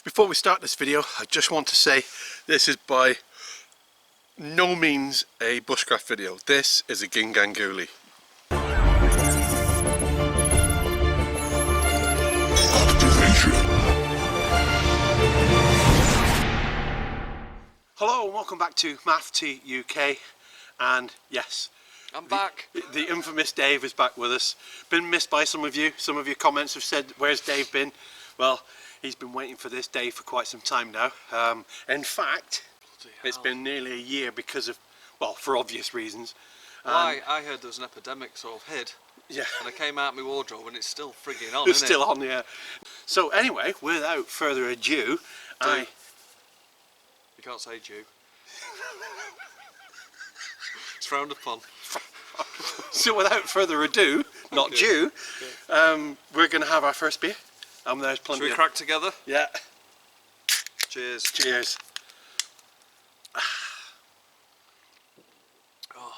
Before we start this video, I just want to say this is by no means a bushcraft video. This is a Ginganguli. Hello and welcome back to MAFT UK, and yes, I'm back. The infamous Dave is back with us. Been missed by some of you. Some of your comments have said, where's Dave been? Well, he's been waiting for this day for quite some time now. In fact, it's been nearly a year because of, well, for obvious reasons. Well, I heard there was an epidemic, so I've hid. Yeah. And I came out of my wardrobe and it's still frigging on, It's isn't still it? on, yeah. So anyway, without further ado, You can't say Jew. It's frowned upon. So without further ado, not due, we're going to have our first beer. There's plenty. Should we crack together? Yeah. Cheers. Cheers. Oh,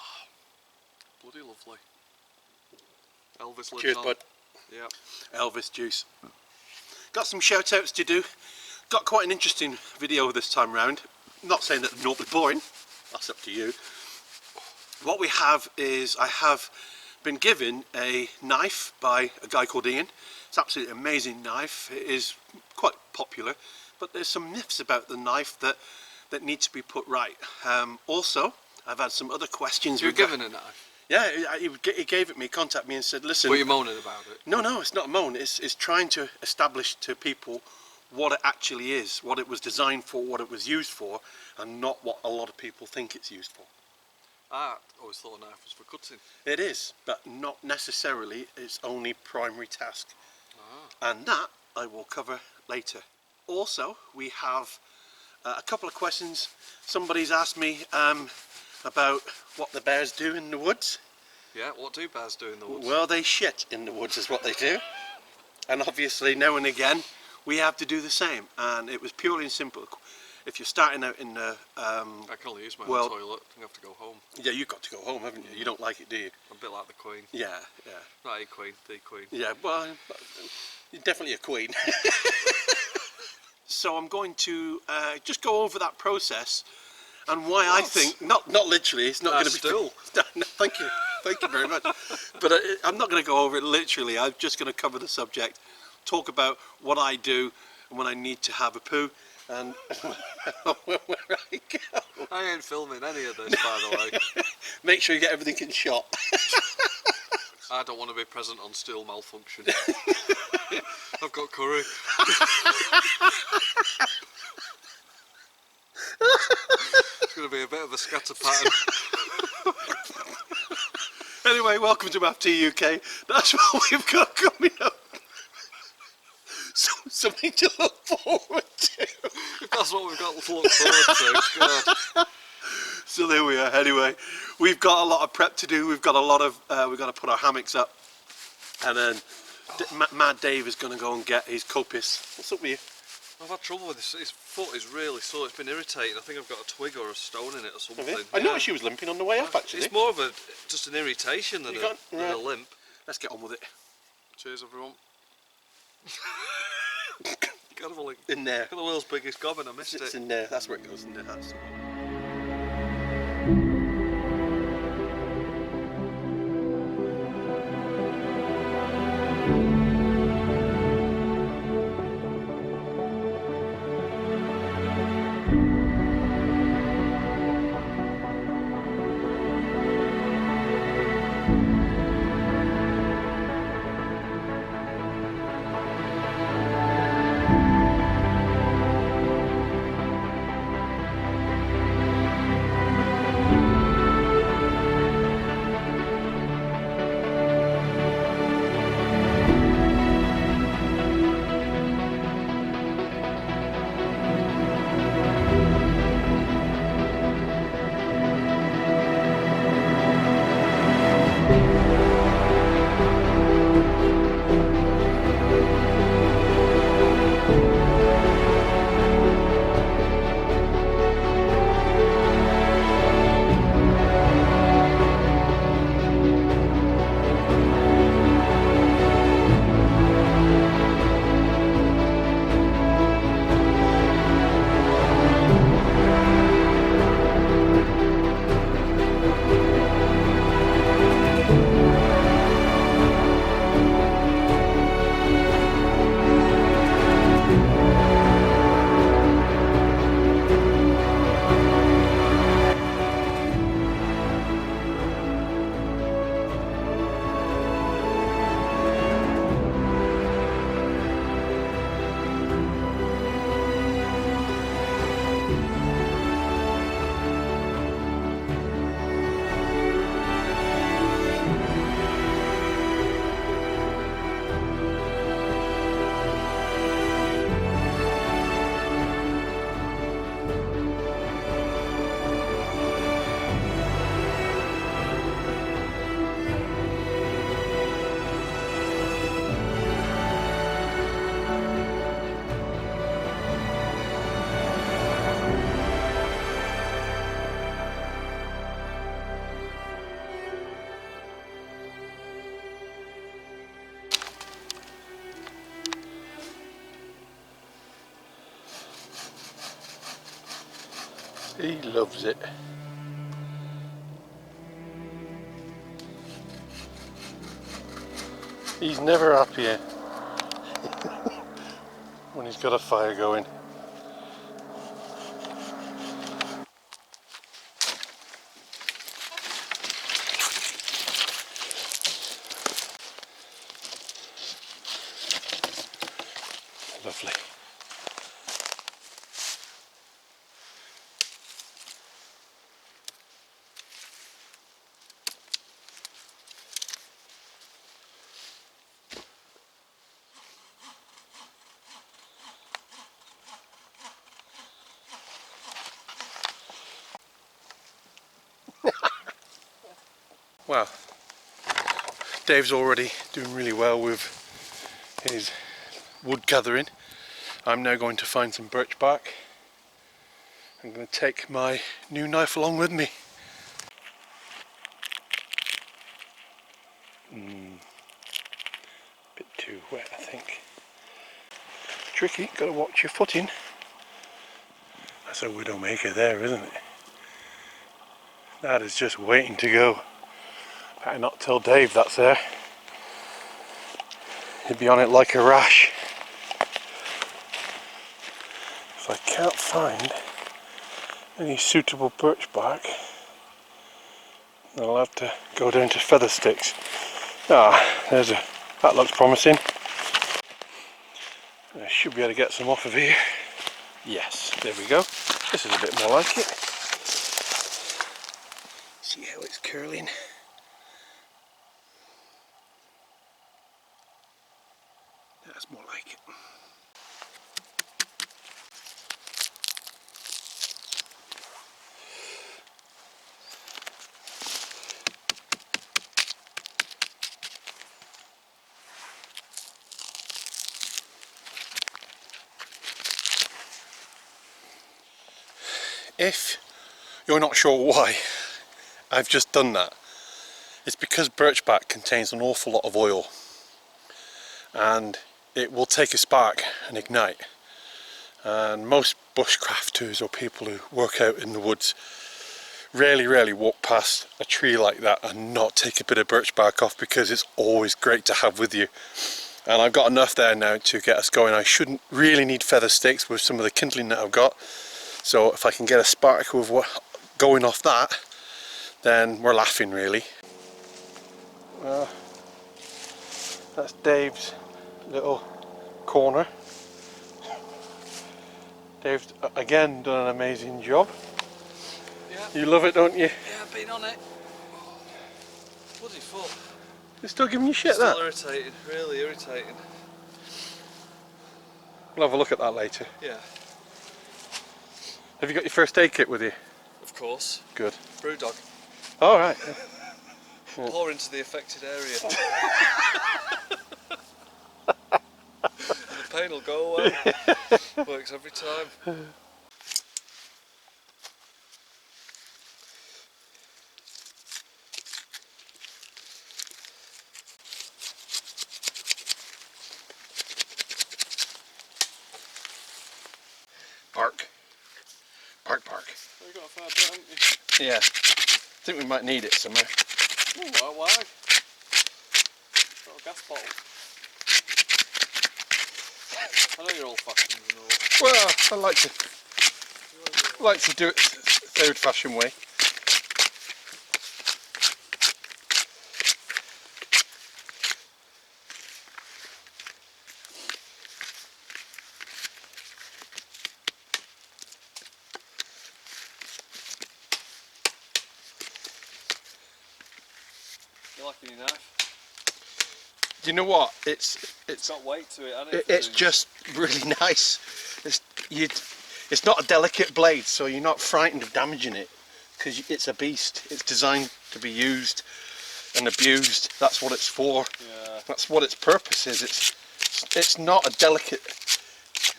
bloody lovely. Elvis lives Cheers, on. bud. Yeah. Elvis juice. Got some shout outs to do. Got quite an interesting video this time round. Not saying that they're not boring, that's up to you. What we have is, I have been given a knife by a guy called Ian. It's an absolutely amazing knife. It is quite popular, but there's some myths about the knife that need to be put right. Also, I've had some other questions. You were given a knife? Yeah, he gave it me, contacted me and said, listen... Were you moaning about it? No, it's not a moan. It's trying to establish to people what it actually is, what it was designed for, what it was used for, and not what a lot of people think it's used for. I always thought a knife was for cutting. It is, but not necessarily its only primary task. And that I will cover later. Also, we have a couple of questions. Somebody's asked me about what the bears do in the woods. Yeah, what do bears do in the woods? Well, they shit in the woods is what they do. And obviously now and again we have to do the same, and it was purely and simple. If you're starting out in the I can only use my own toilet. I have to go home. Yeah, you've got to go home, haven't you? You don't like it, do you? I'm a bit like the Queen. Yeah. Not a Queen, the Queen. Yeah, well, you're definitely a queen. So I'm going to just go over that process and why I think, not literally, it's not going to be... Still. No, thank you very much. But I'm not going to go over it literally. I'm just going to cover the subject, talk about what I do and when I need to have a poo, and where I go. I ain't filming any of this, by the way. Make sure you get everything in shot. I don't want to be present on stool malfunction. I've got curry. It's going to be a bit of a scatter pattern. Anyway, welcome to MAFT UK. That's what we've got coming up. Something to look forward to. If that's what we've got to look forward to, God. So there we are. Anyway, we've got a lot of prep to do. We've got a lot of, we've got to put our hammocks up. And then Mad Dave is going to go and get his coppice. What's up with you? I've had trouble with this. His foot is really sore. It's been irritating. I think I've got a twig or a stone in it or something. I noticed she was limping on the way up, actually. It's more of just an irritation than a limp. Let's get on with it. Cheers, everyone. Got have a look. In there. Got the world's biggest gob and I missed it. It's in there. That's where it goes, in there. That's... He loves it. He's never happier when he's got a fire going. Lovely. Well, Dave's already doing really well with his wood gathering. I'm now going to find some birch bark. I'm going to take my new knife along with me. Bit too wet, I think. Tricky, gotta watch your footing. That's a widowmaker there, isn't it? That is just waiting to go. Better not tell Dave that's there. He'd be on it like a rash. If I can't find any suitable birch bark, I'll have to go down to feather sticks. That looks promising. I should be able to get some off of here. Yes, there we go. This is a bit more like it. See how it's curling. That's more like it. If you're not sure why I've just done that, it's because birch bark contains an awful lot of oil and it will take a spark and ignite, and most bushcrafters or people who work out in the woods rarely walk past a tree like that and not take a bit of birch bark off, because it's always great to have with you. And I've got enough there now to get us going. I shouldn't really need feather sticks with some of the kindling that I've got. So if I can get a spark with going off that, then we're laughing really. Well, that's Dave's little corner. Dave's again done an amazing job. Yeah. You love it, don't you? Yeah, I've been on it. Bloody foot. It's still giving you shit, still that? Irritating, really irritating. We'll have a look at that later. Yeah. Have you got your first aid kit with you? Of course. Good. Brewdog. All right. Pour into the affected area. And the pain will go away. Works every time. Bark. Bark. Well, you got a fair bit, haven't you? Yeah. I think we might need it somewhere. Oh, why? Got a gas bottle. I know you're old fashioned and all. Well, I like to do it the old fashioned way. You liking your knife? Do you know what? It's got weight to it, hasn't it? it's just really nice. It's not a delicate blade, so you're not frightened of damaging it, because it's a beast. It's designed to be used and abused. That's what it's for. Yeah. That's what its purpose is. It's not a delicate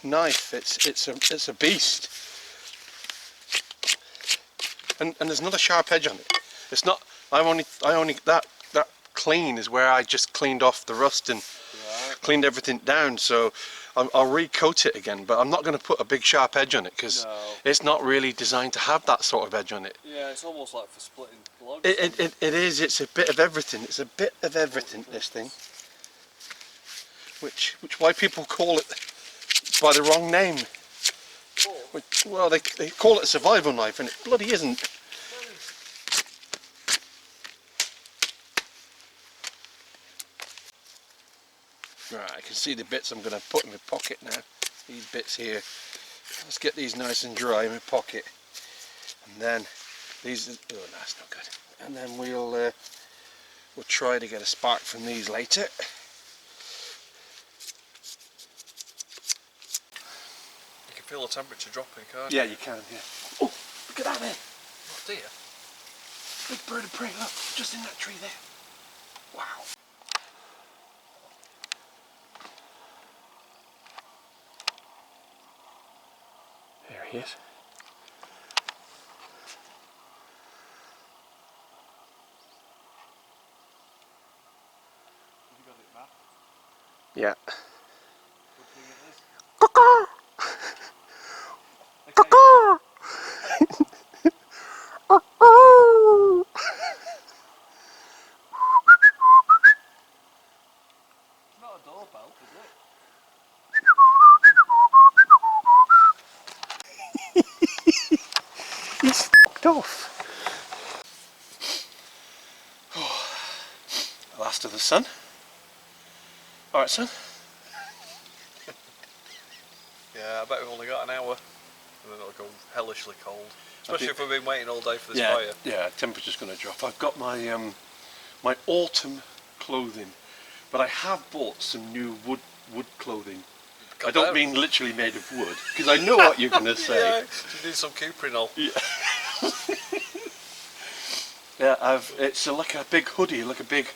knife. It's a beast. And there's another sharp edge on it. It's not. I only that clean is where I just cleaned off the rust and cleaned everything down. So I'll recoat it again, but I'm not going to put a big sharp edge on it because it's not really designed to have that sort of edge on it. Yeah, it's almost like for splitting logs. It is. It's a bit of everything. It's a bit of everything. This thing, which why people call it by the wrong name. Well, they call it a survival knife, and it bloody isn't. Right, I can see the bits I'm going to put in my pocket now. These bits here. Let's get these nice and dry in my pocket, and then these. Oh, that's not good. And then we'll try to get a spark from these later. You can feel the temperature dropping, can't you? Yeah, you can. Yeah. Oh, look at that there. Oh dear. Big bird of prey. Look, just in that tree there. Wow. There he is. Have you got it, Matt? Yeah. Good thing it is. Caw-caw. Okay. Caw-caw. Caw-caw. It's not a doorbell, is it? He's f***ed off. Oh, last of the sun. Alright, son. Yeah, I bet we've only got an hour. And then it'll go hellishly cold. Especially if we've been waiting all day for this fire. Yeah, temperature's going to drop. I've got my my autumn clothing, but I have bought some new wood clothing. I don't mean literally made of wood, because I know what you're going to say. Yeah, you need some Cuprinol. Yeah. Yeah, it's like a big hoodie, like a big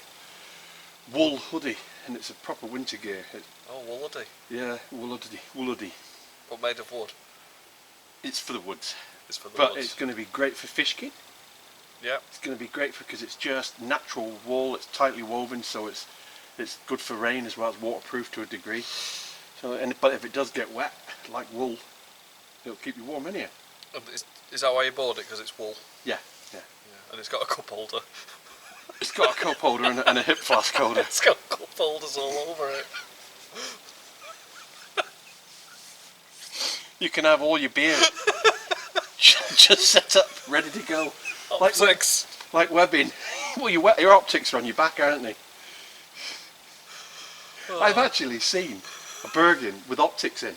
wool hoodie, and it's a proper winter gear. Oh, woolly. Yeah, woolody. But made of wood. It's for the woods. It's for the But woods. it's going to be great for fish skin. Yeah. It's going to be great because it's just natural wool. It's tightly woven, so it's good for rain as well. It's waterproof to a degree. So, but if it does get wet, like wool, it'll keep you warm, innit? Is that why you bought it? Because it's wool? Yeah, yeah. And it's got a cup holder. It's got a cup holder and a hip flask holder. It's got cup holders all over it. You can have all your beer just set up, ready to go. Optics. Like webbing. Well, your optics are on your back, aren't they? Oh. I've actually seen a Bourbon with optics in.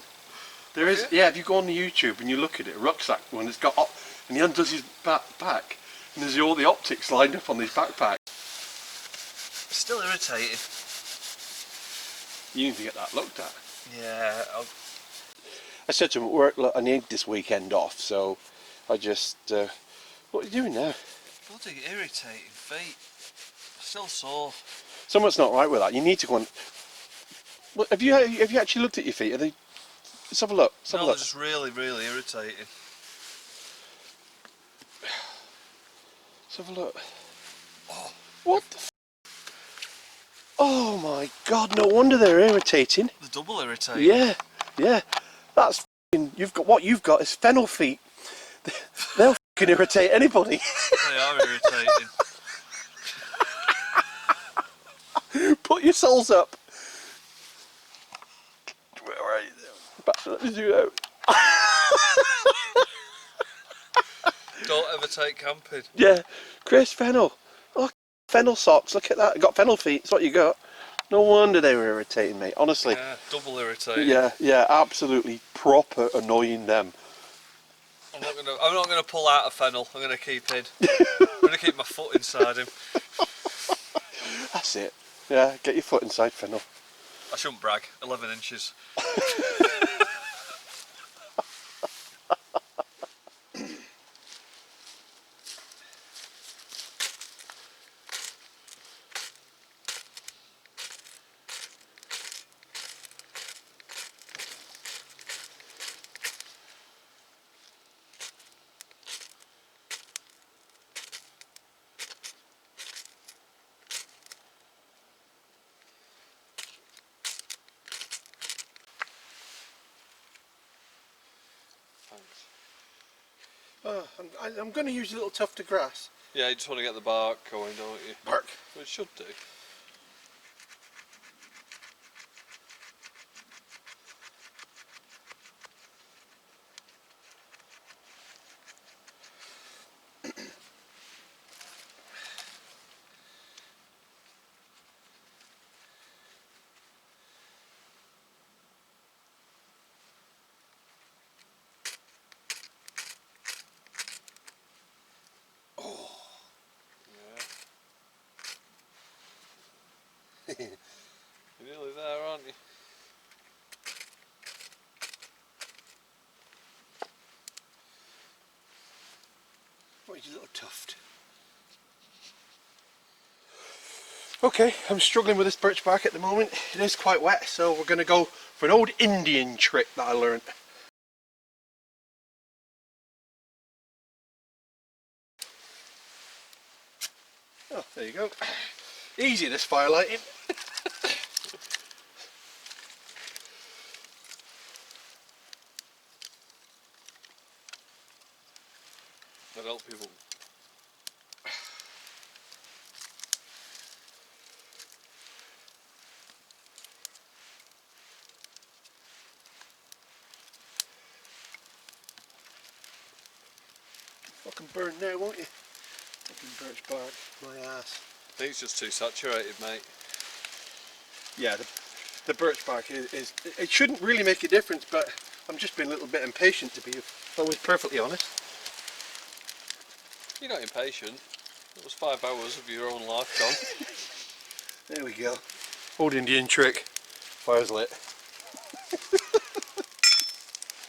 There is, yeah. If you go on the YouTube and you look at it, a rucksack one, it's got and he undoes his back, and there's all the optics lined up on his backpack. It's still irritating. You need to get that looked at. Yeah. I said to him at work, look, I need this weekend off, so I just. What are you doing now? Bloody irritating feet. Still sore. Something's not right with that. You need to go and. Well, have you actually looked at your feet? Are they? Let's have a look. No, they're just really, really irritating. Let's have a look. Oh, what the f. Oh my god, no wonder they're irritating. They're double irritating. Yeah, yeah. That's f***ing, what you've got is Fennel Feet. They'll f***ing irritate anybody. They are irritating. Put your soles up. Where are you? Let me do that. Don't ever take camping. Yeah, Chris, Fennel. Oh, Fennel socks. Look at that. I got Fennel Feet. That's what you got. No wonder they were irritating me. Honestly. Yeah, double irritating. Yeah, yeah, absolutely proper annoying them. I'm not gonna pull out of Fennel. I'm gonna keep in. I'm gonna keep my foot inside him. That's it. Yeah, get your foot inside Fennel. I shouldn't brag. 11 inches. Thanks. Oh, I'm going to use a little tuft of grass. Yeah, you just want to get the bark going, don't you? Bark. Well, it should do. Yeah. You're nearly there, aren't you? What is your little tuft? Okay, I'm struggling with this birch bark at the moment. It is quite wet, so we're going to go for an old Indian trick that I learned. Oh, there you go. Easy, this firelighting. That'll help people. Fucking burn now, won't you? Fucking birch bark, my ass. I think it's just too saturated, mate. Yeah, the birch bark is, it shouldn't really make a difference, but I'm just being a little bit impatient, to be, if I was perfectly honest. You're not impatient. It was 5 hours of your own life gone. There we go. Old Indian trick. Fire's lit.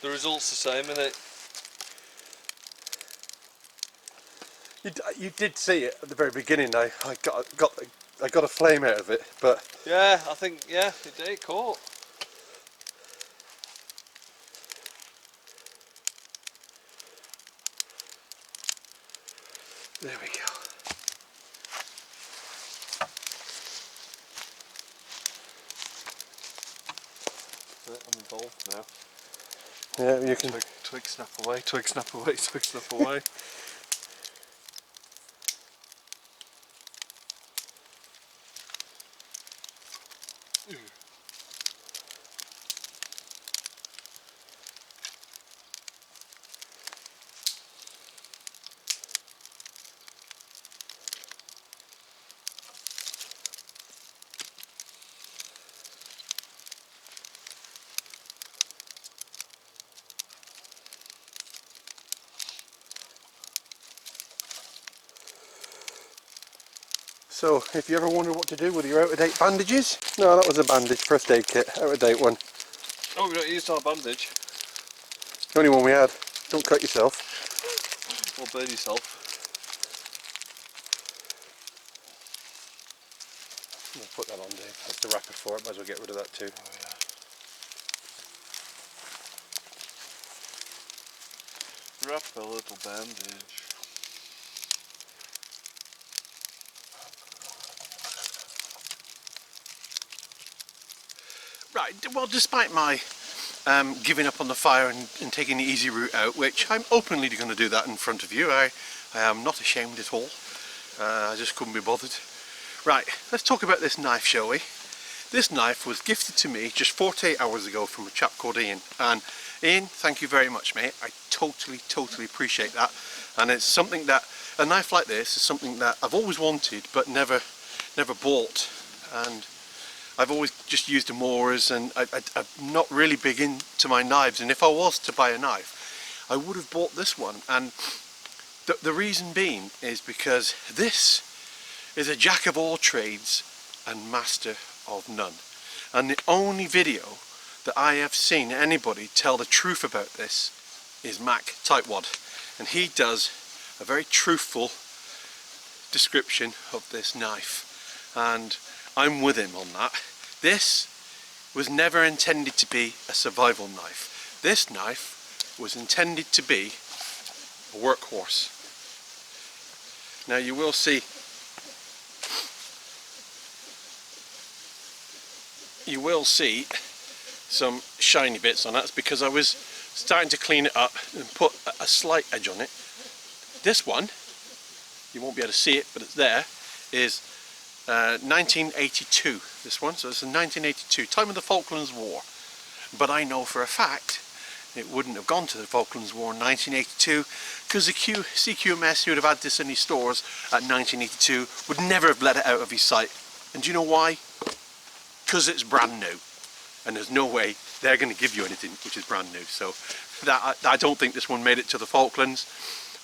The result's the same, innit? You did see it at the very beginning. I got a flame out of it, but Yeah, I think, yeah, it did, it caught. there we go. I'm involved now. Yeah, you can. Twig snap away, twig snap away, twig snap away. So, if you ever wonder what to do with your out-of-date bandages, no, that was a bandage, first aid kit, out-of-date one. Oh, we've not used our bandage. The only one we had. Don't cut yourself. Or burn yourself. I'll put that on, Dave. That's the wrapper for it. Might as well get rid of that too. Oh, yeah. Wrap a little bandage. Right. Well, despite my giving up on the fire and taking the easy route out, which I'm openly going to do that in front of you. I am not ashamed at all. I just couldn't be bothered. Right, let's talk about this knife, shall we? This knife was gifted to me just 48 hours ago from a chap called Ian. And Ian, thank you very much, mate. I totally appreciate that. And it's something that, a knife like this is something that I've always wanted but never bought. And I've always just used Amoras, and I'm not really big into my knives, and if I was to buy a knife I would have bought this one, and the reason being is because this is a jack of all trades and master of none, and the only video that I have seen anybody tell the truth about this is Mac Tightwad, and he does a very truthful description of this knife, and I'm with him on that. This was never intended to be a survival knife. This knife was intended to be a workhorse. Now you will see some shiny bits on that. It's because I was starting to clean it up and put a slight edge on it. This one, you won't be able to see it, but it's there, is 1982, this one. So it's in 1982, time of the Falklands War. But I know for a fact it wouldn't have gone to the Falklands War in 1982, because the CQMS who would have had this in his stores at 1982 would never have let it out of his sight. And do you know why? Because it's brand new, and there's no way they're going to give you anything which is brand new. So that I don't think this one made it to the Falklands,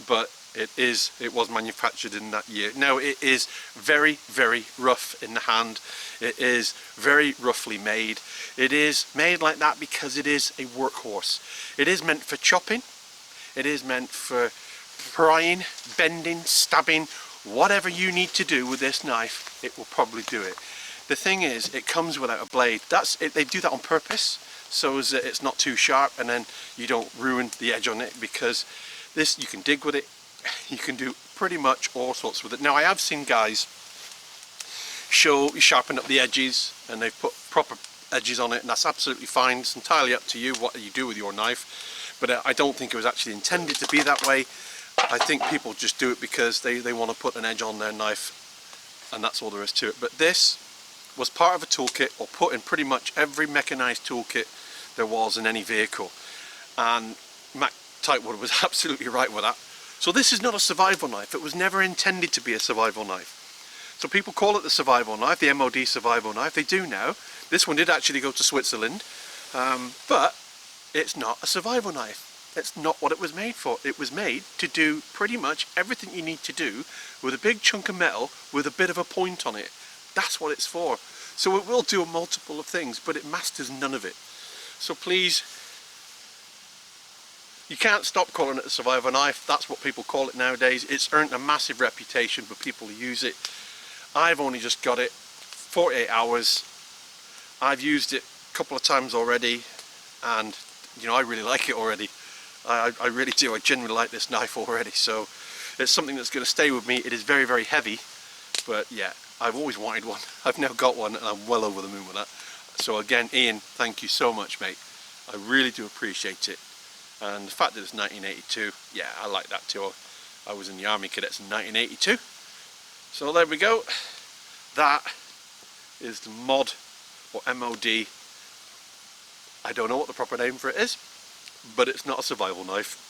but it was manufactured in that year. Now it is very, very rough in the hand. It is very roughly made. It is made like that because it is a workhorse. It is meant for chopping. It is meant for prying, bending, stabbing, whatever you need to do with this knife, it will probably do it. The thing is, it comes without a blade. That's it. They do that on purpose, so as that it's not too sharp, and then you don't ruin the edge on it, because this, you can dig with it. You can do pretty much all sorts with it. Now I have seen guys sharpen up the edges, and they've put proper edges on it, and that's absolutely fine. It's entirely up to you what you do with your knife, but I don't think it was actually intended to be that way. I think people just do it because they want to put an edge on their knife, and that's all there is to it. But this was part of a toolkit, or put in pretty much every mechanised toolkit there was in any vehicle, and Mac Tightwood was absolutely right with that. So this is not a survival knife. It was never intended to be a survival knife. So people call it the survival knife, the MOD survival knife. They do now. This one did actually go to Switzerland, but it's not a survival knife. It's not what it was made for. It was made to do pretty much everything you need to do with a big chunk of metal with a bit of a point on it. That's what it's for. So it will do a multiple of things, but it masters none of it. So please, you can't stop calling it a survival knife. That's what people call it nowadays. It's earned a massive reputation for people who use it. I've only just got it 48 hours. I've used it a couple of times already, and you know, I really like it already. I really do. I genuinely like this knife already. So it's something that's going to stay with me. It is very, very heavy, but yeah, I've always wanted one. I've now got one, and I'm well over the moon with that. So again, Ian, thank you so much, mate. I really do appreciate it. And the fact that it's 1982, yeah, I like that too. I was in the Army Cadets in 1982. So there we go. That is the mod, or MOD. I don't know what the proper name for it is, but it's not a survival knife.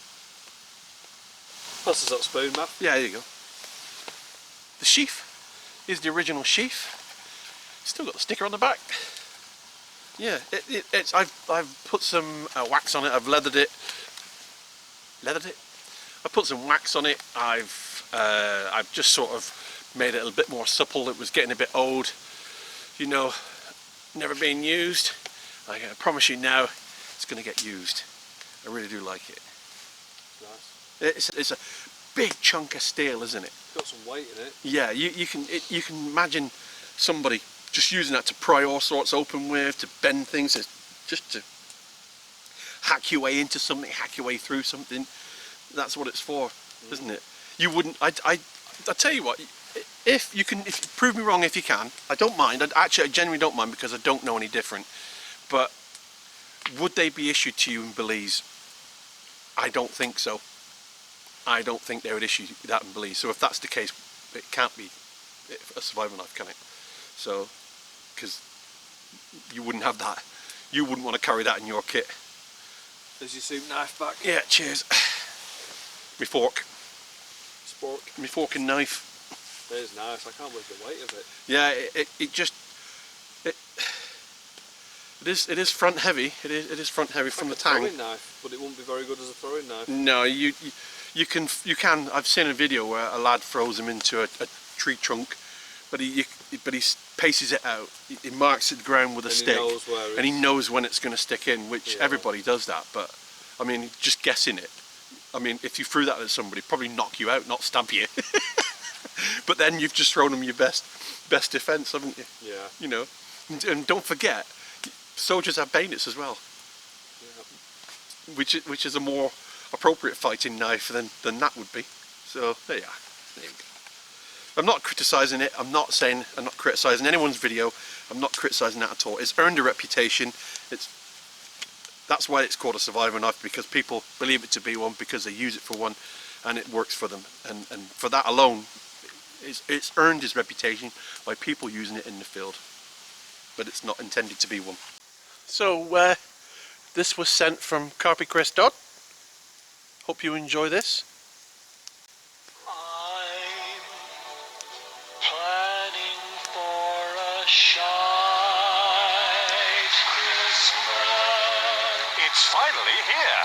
Passes that spoon, Matt. Yeah, there you go. The sheath is the original sheath. Still got the sticker on the back. Yeah, I've put some wax on it. I've leathered it. I put some wax on it. I've just sort of made it a little bit more supple. It was getting a bit old, you know, never being used. I promise you now, it's going to get used. I really do like it. Nice. It's a big chunk of steel, isn't it? It's got some weight in it. Yeah, you can imagine somebody just using that to pry all sorts open with, to bend things, just to hack your way into something, hack your way through something. That's what it's for, isn't it? You wouldn't. I tell you what. If you prove me wrong, if you can, I don't mind. I genuinely don't mind, because I don't know any different. But would they be issued to you in Belize? I don't think so. I don't think they would issue that in Belize. So if that's the case, it can't be a survival knife, can it? So, because you wouldn't have that. You wouldn't want to carry that in your kit. There's your soup knife back. Yeah, cheers. My fork. Spork. My fork and knife. It is nice. I can't believe the weight of it. Yeah, it is front heavy. It is front heavy from the tang. Throwing knife, but it won't be very good as a throwing knife. No, you can. I've seen a video where a lad throws him into a tree trunk, but he paces it out. He marks the ground with a stick, and he knows when it's going to stick in. Which everybody does that, but I mean, just guessing it. I mean, if you threw that at somebody, probably knock you out, not stab you. But then you've just thrown them your best defence, haven't you? Yeah. You know, and don't forget, soldiers have bayonets as well. Yeah. Which is a more appropriate fighting knife than that would be. So there you are. There you go. I'm not criticising it. I'm not criticising anyone's video. I'm not criticising that at all. It's earned a reputation. It's That's why it's called a survivor knife, because people believe it to be one because they use it for one and it works for them. And for that alone, it's earned its reputation by people using it in the field. But it's not intended to be one. So this was sent from Carp King. Hope you enjoy this. I'm planning for a shy Christmas. It's finally here.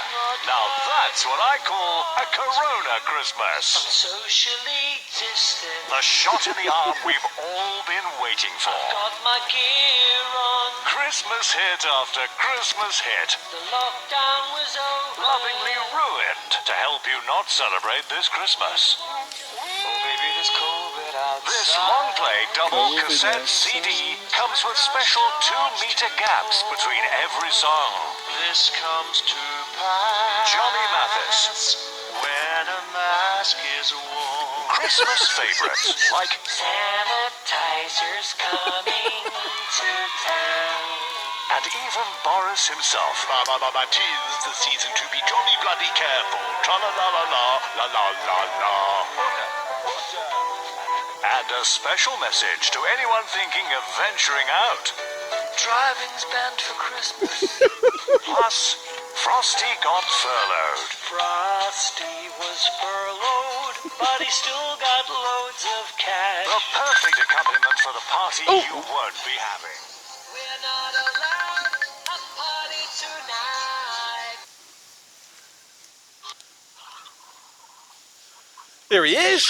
Now that's what I call a Corona Christmas. Socially distant. The shot in the arm we've all been waiting for. Got my gear on. Christmas hit after Christmas hit. The lockdown was over. Lovingly ruined to help you not celebrate this Christmas. Oh baby, there's COVID outside. This long play double cassette CD comes with special 2-meter gaps between every song. This comes to pass. Johnny Mathis. When a mask is worn. Christmas favorites like Sanitizers coming to town. and even Boris himself. Tis the season to be jolly bloody careful. Tra-la-la-la-la, la-la-la-la. And a special message to anyone thinking of venturing out. Driving's banned for Christmas. Plus, Frosty got furloughed. Frosty was furloughed, but he still got loads of cash. The perfect accompaniment for the party you won't be having. We're not allowed a party tonight. There he is.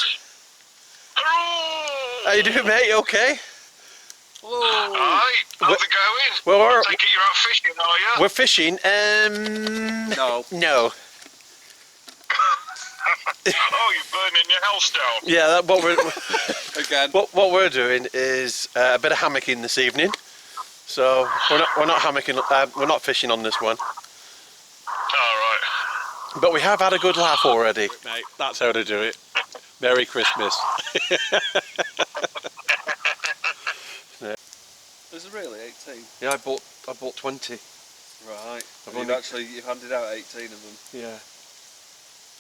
How you doing, mate? You okay? Hi, how's it going? Well, I take it you're out fishing, are you? we're fishing. No. No. Oh, you're burning your house down. Yeah, what we're Again. what we're doing is a bit of hammocking this evening. So we're not hammocking. We're not fishing on this one. Alright. But we have had a good laugh already, mate. That's how to do it. Merry Christmas. Is it really 18? Yeah, I bought 20. Right. You've handed out 18 of them. Yeah.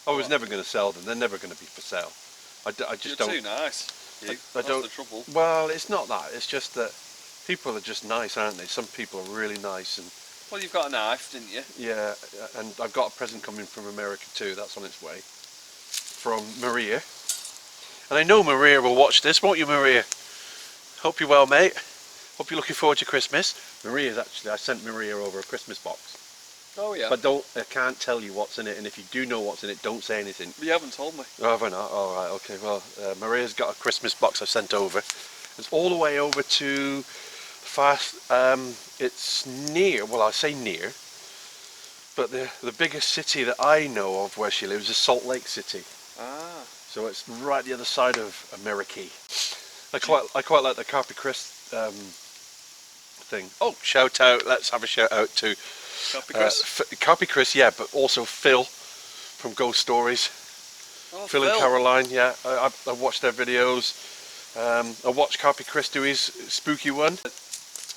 I was never going to sell them. They're never going to be for sale. I just You're don't. too nice. I That's don't. the trouble. Well, it's not that. It's just that people are just nice, aren't they? Some people are really nice, and Well, you've got a knife, didn't you? yeah. And I've got a present coming from America too. That's on its way. From Maria. And I know Maria will watch this, won't you, Maria? Hope you're well, mate. Hope you're looking forward to Christmas. I sent Maria over a Christmas box. Oh yeah. But I can't tell you what's in it, and if you do know what's in it, don't say anything. You haven't told me. Oh, have I not? All right, okay. Well, Maria's got a Christmas box I sent over. It's all the way over to it's near, well, I say near, but the biggest city that I know of where she lives is Salt Lake City. Ah. So it's right the other side of America. I quite like the Carp King thing. Oh, shout out! Let's have a shout out to Carp King, yeah, but also Phil from Ghost Stories. Oh, Phil and Caroline, yeah. I watched their videos. I watched Carp King do his spooky one.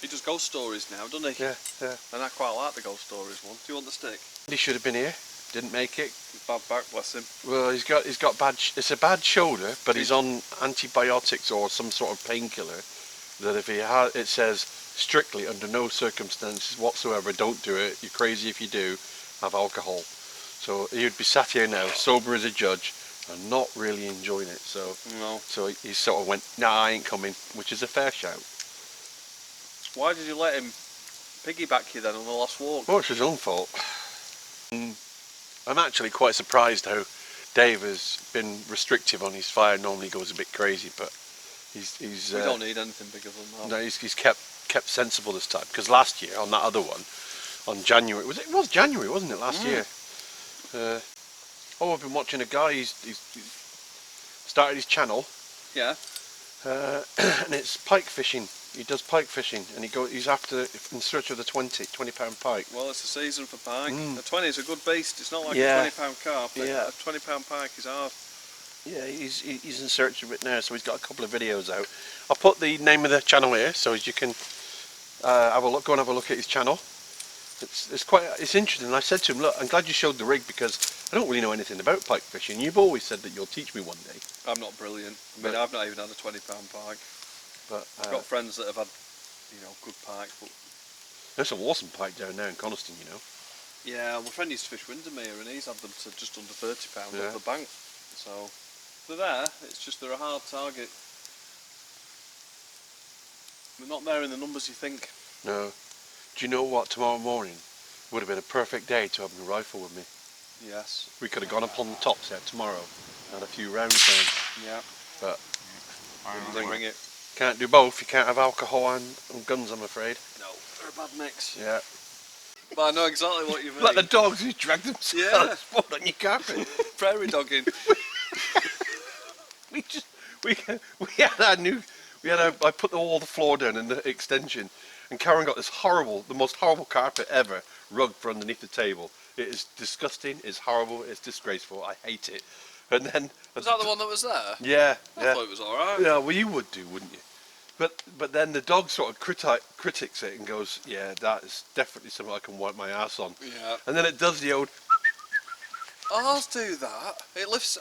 He does ghost stories now, doesn't he? Yeah, yeah. And I quite like the ghost stories one. Do you want the stick? He should have been here. Didn't make it. Bad back, bless him. Well, he's got bad. It's a bad shoulder, but he's on antibiotics or some sort of painkiller. That if he had, it says strictly under no circumstances whatsoever, don't do it. You're crazy if you do. Have alcohol. So he'd be sat here now, sober as a judge, and not really enjoying it. So No. so he sort of went, nah, I ain't coming, which is a fair shout. Why did you let him piggyback you then on the last walk? Well, it's his own fault. I'm actually quite surprised how Dave has been restrictive on his fire. Normally goes a bit crazy, but he's We don't need anything bigger than that. no, he's kept sensible this time, because last year on that other one, on January, it was January, wasn't it, last year? I've been watching a guy. He's started his channel, Yeah. and it's pike fishing. He does pike fishing, and he's after in search of the 20 £20 pike. Well, it's the season for pike. The 20 is a good beast. It's not like Yeah. a £20 carp. Yeah. A £20 pike is hard. Yeah, he's in search of it now, so he's got a couple of videos out. I'll put the name of the channel here, so as you can have a look. Go and have a look at his channel. It's interesting. I said to him, look, I'm glad you showed the rig because I don't really know anything about pike fishing. You've always said that you'll teach me one day. I'm not brilliant. I mean, I've not even had a 20-pound pike. But I've got friends that have had, good pike. But there's some awesome pike down there in Coniston, you know. yeah, my friend used to fish Windermere and he's had them to just under 30 pounds Yeah. off the bank. So they're there. It's just they're a hard target. They're not there in the numbers you think. No. Do you know what? Tomorrow morning would have been a perfect day to have my rifle with me. Yes. We could have gone up on the top set tomorrow and had a few rounds down. Yeah. But Bring it. can't do both. You can't have alcohol and guns, I'm afraid. No, they're a bad mix. Yeah. But I know exactly what you mean. Like the dogs who drag themselves Yeah. on your carpet. Prairie dogging. I put all the floor down in the extension, and Karen got the most horrible carpet ever, rug for underneath the table. It is disgusting, it's horrible, it's disgraceful, I hate it. And then... Was that the one that was there? Yeah, I yeah. thought it was alright. Yeah, well you would do, wouldn't you? But then the dog sort of critiques it and goes, yeah, that is definitely something I can wipe my ass on. Yeah. And then it does the old... Ours do that.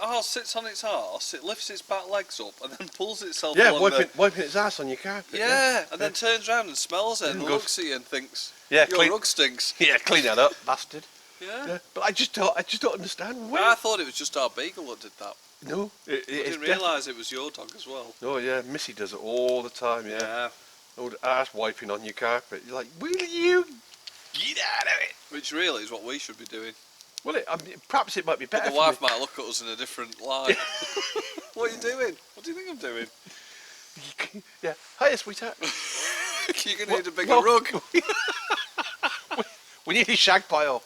Ours sits on its arse, it lifts its back legs up and then pulls itself Yeah, along wiping its ass on your carpet. Yeah, and then turns around and smells it and goes- looks at you and thinks, Yeah, your clean- rug stinks. Yeah, clean that up, bastard. Yeah. Yeah, but I just don't understand where. I thought it was just our beagle that did that. No, I didn't realise it was your dog as well. Oh yeah, Missy does it all the time. Yeah, old ass wiping on your carpet. You're like, will you get out of it? Which really is what we should be doing. Well, perhaps it might be better. But the wife might look at us in a different light. What are you doing? What do you think I'm doing? Yeah, hiya, sweetheart. You're going to need a bigger rug. We need a shag pile.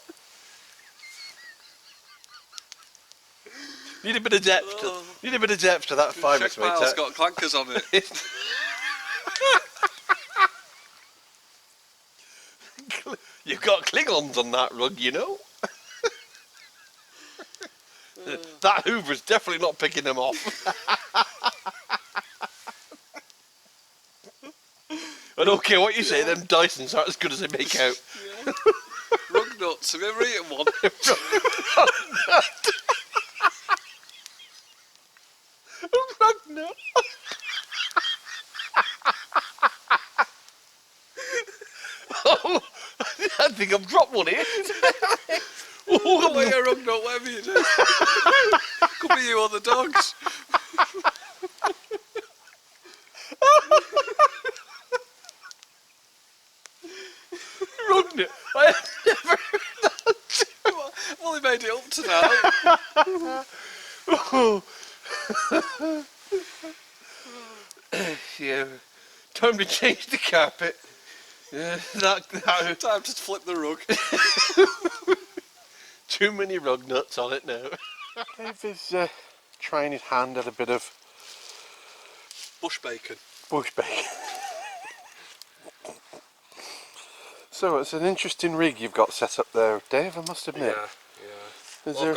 Need a bit of depth. Need a bit of depth to that fibre, Shag pile's got clankers on it. You've got Klingons on that rug, you know. That Hoover's definitely not picking them off. I don't care what you say, them Dysons aren't as good as they make out. Yeah. Rug nuts, have you ever eaten one? Rug nut. Oh, I think I've dropped one here. Oh, well, you're a rug nut, whatever you do. Could be you or the dogs. Rug nut. I have never heard that. I've only made it up tonight. Oh. Yeah, time to change the carpet. Yeah, that Time to flip the rug. too many rug nuts on it now. Dave is trying his hand at a bit of Bush bacon. bush bacon. So it's an interesting rig you've got set up there, Dave, I must admit. Yeah. Is Well, there...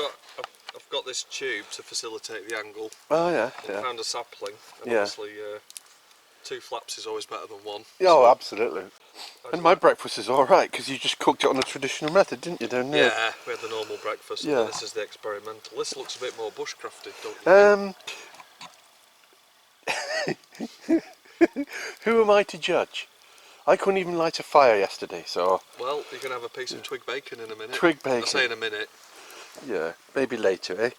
I've got this tube to facilitate the angle. Oh yeah, I yeah. found a sapling, and Yeah. obviously 2 flaps is always better than 1. Oh, absolutely. And my breakfast is alright, because you just cooked it on a traditional method, didn't you, down there? Yeah, we had the normal breakfast, Yeah. and this is the experimental. This looks a bit more bushcrafted, don't you think? Who am I to judge? I couldn't even light a fire yesterday, so... Well, you can have a piece of twig bacon in a minute. Twig bacon. I say in a minute. Yeah, maybe later, eh?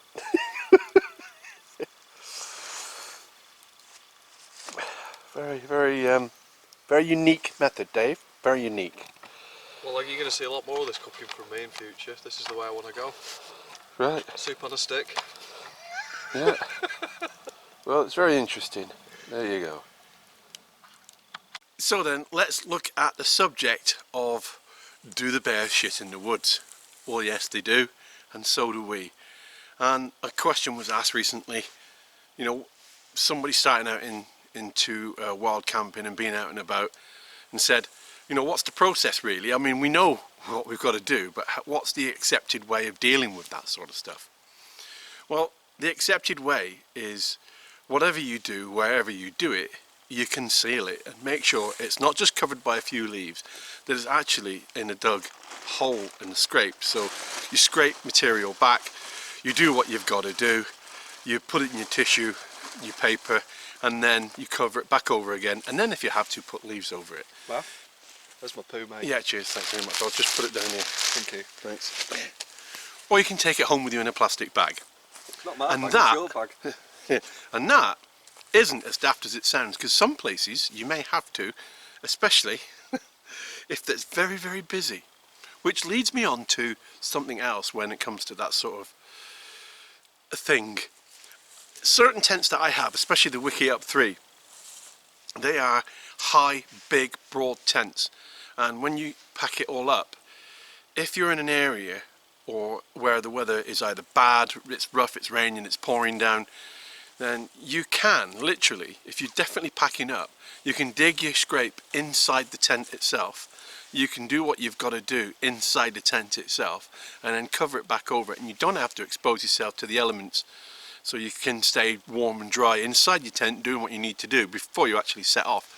Very unique method, Dave. Very unique. Well, you're going to see a lot more of this cooking from me in future. This is the way I want to go. Right. Soup on a stick. Yeah. Well, it's very interesting. There you go. So then, let's look at the subject of, do the bears shit in the woods? Well, yes, they do, and so do we. And a question was asked recently, you know, somebody starting out into wild camping and being out and about, and said, you know, what's the process really? I mean, we know what we've got to do, but what's the accepted way of dealing with that sort of stuff? Well, the accepted way is whatever you do, wherever you do it, you conceal it and make sure it's not just covered by a few leaves, that it's actually in a dug hole in the scrape. So you scrape material back, you do what you've got to do, you put it in your tissue, your paper, and then you cover it back over again, and then if you have to, put leaves over it. Well, there's my poo, mate. Yeah, cheers, thanks very much. I'll just put it down here. Thank you. Thanks. Or you can take it home with you in a plastic bag. It's not my And bag, that- it's your bag. Yeah. And that isn't as daft as it sounds, because some places you may have to, especially if it's very, very busy. Which leads me on to something else when it comes to that sort of a thing. Certain tents that I have, especially the Wiki Up 3, they are high, big, broad tents, and when you pack it all up, if you're in an area or where the weather is either bad, it's rough, it's raining, it's pouring down, then you can literally, if you're definitely packing up, you can dig your scrape inside the tent itself. You can do what you've got to do inside the tent itself and then cover it back over it, and you don't have to expose yourself to the elements, so you can stay warm and dry inside your tent doing what you need to do before you actually set off.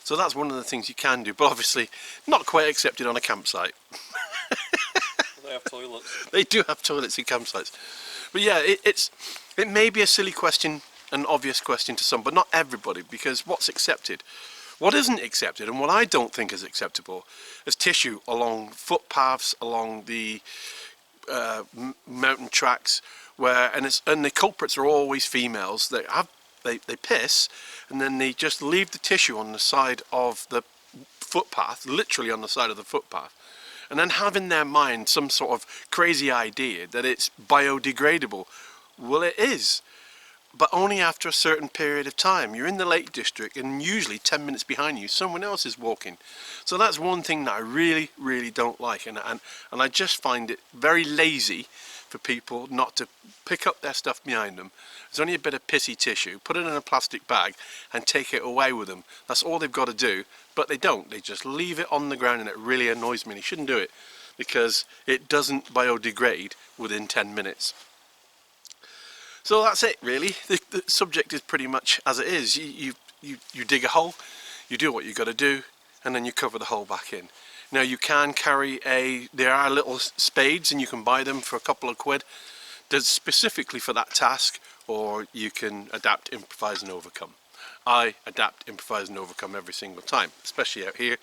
So that's one of the things you can do, but obviously not quite accepted on a campsite. They have toilets. They do have toilets in campsites. But yeah, it may be a silly question, an obvious question to some, but not everybody, because what's accepted? What isn't accepted, and what I don't think is acceptable, is tissue along footpaths, along the mountain tracks, where and the culprits are always females. They piss, and then they just leave the tissue on the side of the footpath, literally on the side of the footpath, and then have in their mind some sort of crazy idea that it's biodegradable. Well, it is, but only after a certain period of time. You're in the Lake District, and usually 10 minutes behind you someone else is walking. So that's one thing that I really, really don't like, and I just find it very lazy for people not to pick up their stuff behind them. There's only a bit of pissy tissue, put it in a plastic bag and take it away with them. That's all they've got to do, but they don't. They just leave it on the ground, and it really annoys me. They shouldn't do it, because it doesn't biodegrade within 10 minutes. So that's it, really. The subject is pretty much as it is. You dig a hole, you do what you got to do, and then you cover the hole back in. Now you can carry there are little spades, and you can buy them for a couple of quid. They're specifically for that task, or you can adapt, improvise and overcome. I adapt, improvise and overcome every single time, especially out here,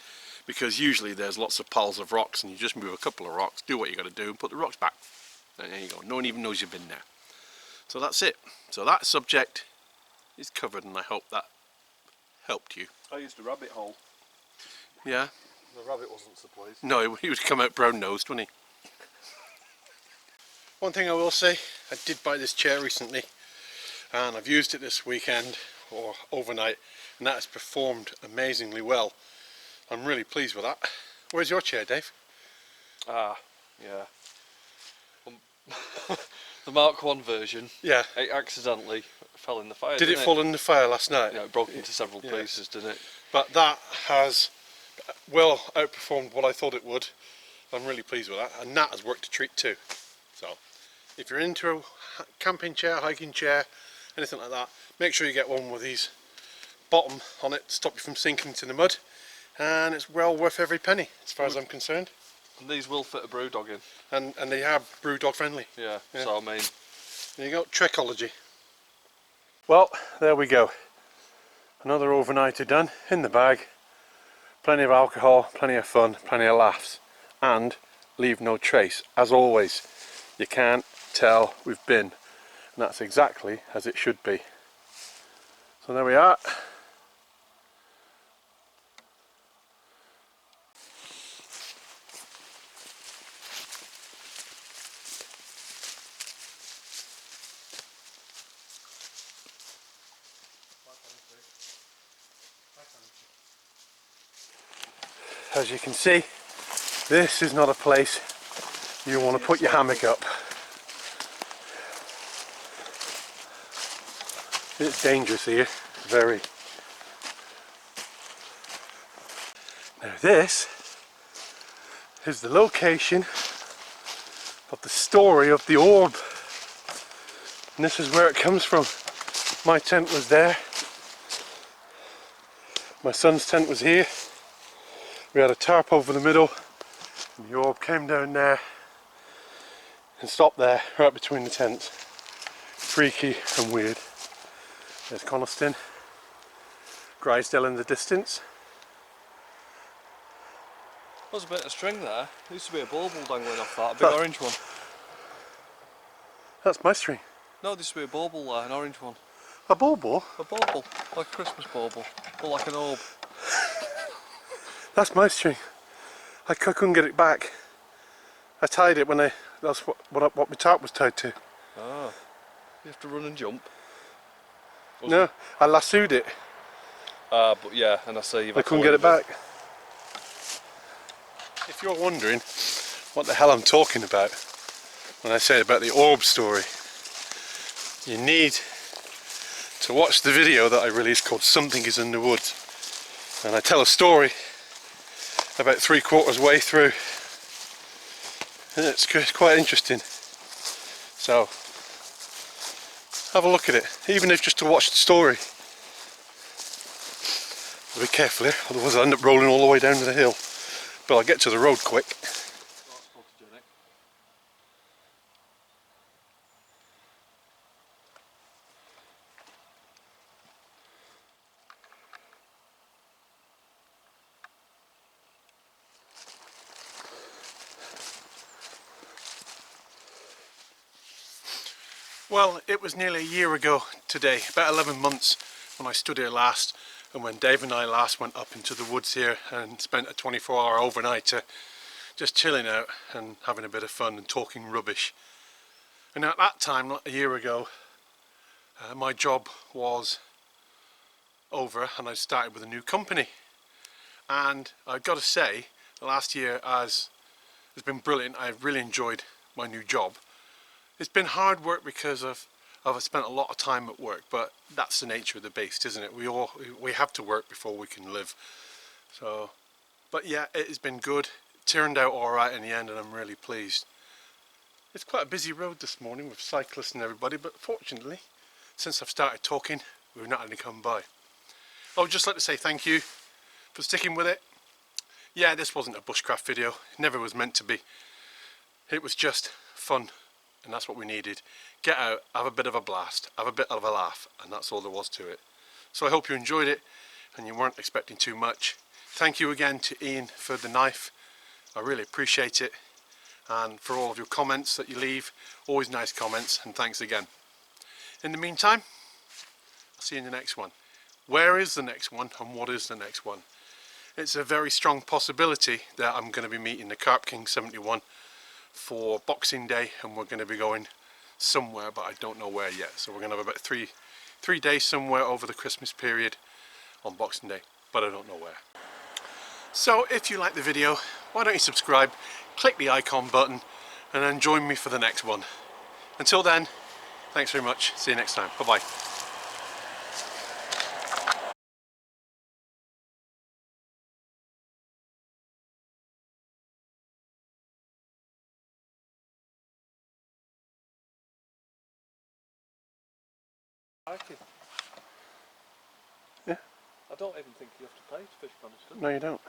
because usually there's lots of piles of rocks, and you just move a couple of rocks, do what you got to do, and put the rocks back. And there you go. No one even knows you've been there. So that's it. So that subject is covered, and I hope that helped you. I used a rabbit hole. Yeah? The rabbit wasn't so pleased. No, he would come out brown-nosed, wouldn't he? One thing I will say, I did buy this chair recently, and I've used it this weekend or overnight, and that has performed amazingly well. I'm really pleased with that. Where's your chair, Dave? Ah, yeah. The Mark 1 version. Yeah. It accidentally fell in the fire. Did it fall in the fire last night? Yeah, it broke into several pieces, didn't it? But that has well outperformed what I thought it would. I'm really pleased with that, and that has worked a treat too. So if you're into a camping chair, hiking chair, anything like that, make sure you get one with these bottom on it to stop you from sinking to the mud, and it's well worth every penny as far as I'm concerned. And these will fit a brew dog in. And they are brew dog friendly. Yeah, Yeah. so I mean, There you go, Trekology. Well, there we go. Another overnighter done, in the bag. Plenty of alcohol, plenty of fun, plenty of laughs, and leave no trace. As always, you can't tell we've been, and that's exactly as it should be. So there we are. As you can see, this is not a place you want to put your hammock up. It's dangerous here, very. Now this is the location of the story of the orb. And this is where it comes from. My tent was there. My son's tent was here. We had a tarp over the middle, And the orb came down there and stopped there, right between the tents. Freaky and weird. There's Coniston. Grisdale in the distance. There's a bit of string there. There used to be a bauble dangling off that, a big orange one. That's my string. No, there used to be a bauble there, an orange one. A bauble? A bauble, like a Christmas bauble, but like an orb. That's my string. I couldn't get it back. I tied it when that's what my tarp was tied to. Ah, you have to run and jump. No, I lassoed it. Ah, but yeah, and I say you've I couldn't get it back. If you're wondering what the hell I'm talking about when I say about the orb story, you need to watch the video that I released called Something Is in the Woods. And I tell a story about 3/4 way through. And it's quite interesting. So, have a look at it, even if just to watch the story. Be careful here, otherwise I'll end up rolling all the way down to the hill. But I'll get to the road quick. Well, it was nearly a year ago today, about 11 months when I stood here last, and when Dave and I last went up into the woods here and spent a 24-hour overnight just chilling out and having a bit of fun and talking rubbish. And at that time, a year ago, my job was over and I started with a new company. And I've got to say, the last year has been brilliant. I've really enjoyed my new job. It's been hard work because I've spent a lot of time at work, but that's the nature of the beast, isn't it? We have to work before we can live. So, but yeah, it has been good. It turned out all right in the end, and I'm really pleased. It's quite a busy road this morning with cyclists and everybody, but fortunately, since I've started talking, we've not had any come by. I would just like to say thank you for sticking with it. Yeah, this wasn't a bushcraft video. It never was meant to be. It was just fun. And that's what we needed. Get out, have a bit of a blast, have a bit of a laugh, and that's all there was to it. So I hope you enjoyed it and you weren't expecting too much. Thank you again to Ian for the knife. I really appreciate it, and for all of your comments that you leave. Always nice comments, and thanks again. In the meantime, I'll see you in the next one. Where is the next one and what is the next one? It's a very strong possibility that I'm going to be meeting the CARP KING 71 for Boxing Day, and we're going to be going somewhere, but I don't know where yet. So we're going to have about three days somewhere over the Christmas period on Boxing Day, but I don't know where. So if you like the video, why don't you subscribe, click the icon button, and then join me for the next one. Until then, thanks very much. See you next time. Bye bye. Yeah. I don't even think you have to pay to fish Coniston. No, you don't.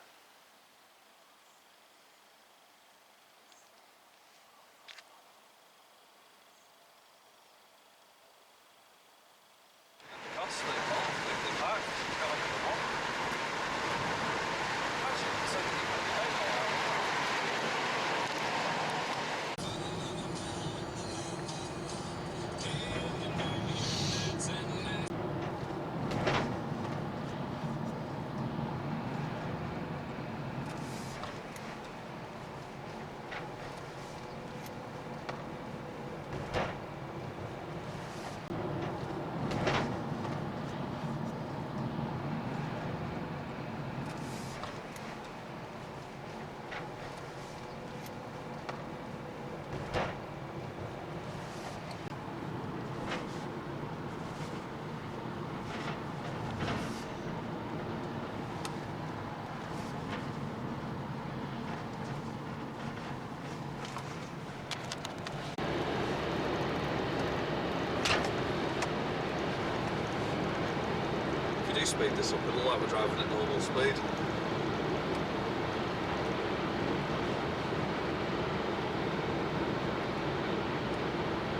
Speed this up, it'll look like we're driving at normal speed.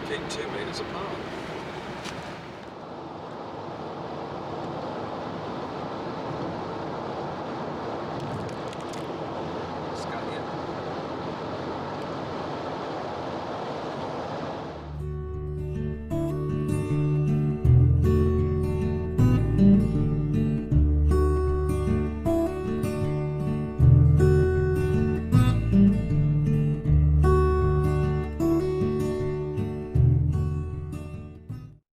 keep 2 metres apart.